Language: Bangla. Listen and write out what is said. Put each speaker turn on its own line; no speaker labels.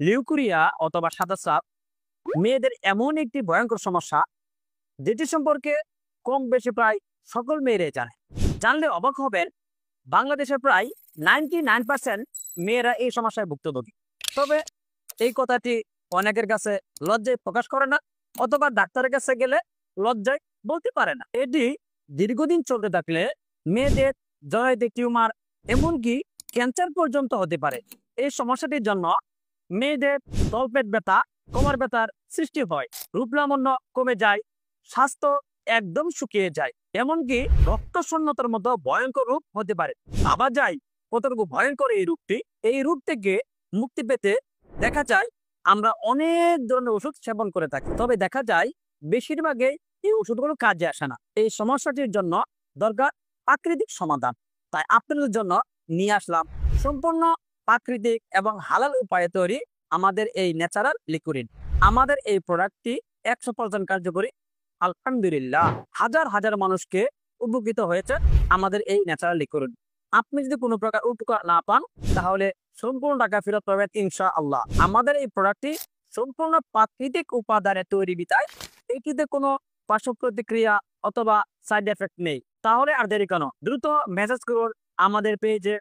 লিউকুরিয়া অথবা সাদাস্রাব মেয়েদের এমন একটি ভয়ঙ্কর সমস্যা যেটি সম্পর্কে কম বেশি প্রায় সকল মেয়েরাই জানে। জানলে অবাক হবেন, বাংলাদেশের প্রায় 99% মেয়েরা এই সমস্যায় ভুক্তভোগী। তবে এই কথাটি অনেকের কাছে লজ্জায় প্রকাশ করে না, অথবা ডাক্তারের কাছে গেলে লজ্জায় বলতে পারে না। এটি দীর্ঘদিন চলতে থাকলে মেয়েদের জরায়ুতে টিউমার, এমনকি ক্যান্সার পর্যন্ত হতে পারে। এই সমস্যাটির জন্য মেয়েদের তলপেট ব্যথা, কোমর ব্যথার সৃষ্টি হয়, রূপ লাবণ্য কমে যায়, স্বাস্থ্য একদম শুকিয়ে যায়, এমনকি রক্ত শূন্যতার মতো ভয়ঙ্কর রূপ হতে পারে। ভাবা যায় কতটুকু ভয়ঙ্কর এই রূপটি। এই রূপ থেকে মুক্তি পেতে দেখা যায় আমরা অনেক ধরনের ওষুধ সেবন করে থাকি, তবে দেখা যায় বেশিরভাগই এই ওষুধগুলো কাজে আসে না। এই সমস্যাটির জন্য দরকার প্রাকৃতিক সমাধান। তাই আপনাদের জন্য নিয়ে আসলাম সম্পূর্ণ প্রাকৃতিক এবং হালাল উপায়ে তৈরি আমাদের এই ন্যাচারাল লিকুইড। আমাদের এই প্রোডাক্টটি 100% কার্যকরী। আলহামদুলিল্লাহ, হাজার হাজার মানুষকে উপকৃত হয়েছে আমাদের এই ন্যাচারাল লিকুইড। আপনি যদি কোনো প্রকার উপকার না পান, তাহলে সম্পূর্ণ টাকা ফেরত পাবেন ইনশাআল্লাহ। আমাদের এই প্রোডাক্টটি সম্পূর্ণ প্রাকৃতিক উপাদানে তৈরি বিধায় এটিতে কোনো পার্শ্ব প্রতিক্রিয়া অথবা সাইড এফেক্ট নেই। তাহলে আর দেরি কেন, দ্রুত মেসেজ করুন আমাদের পেজে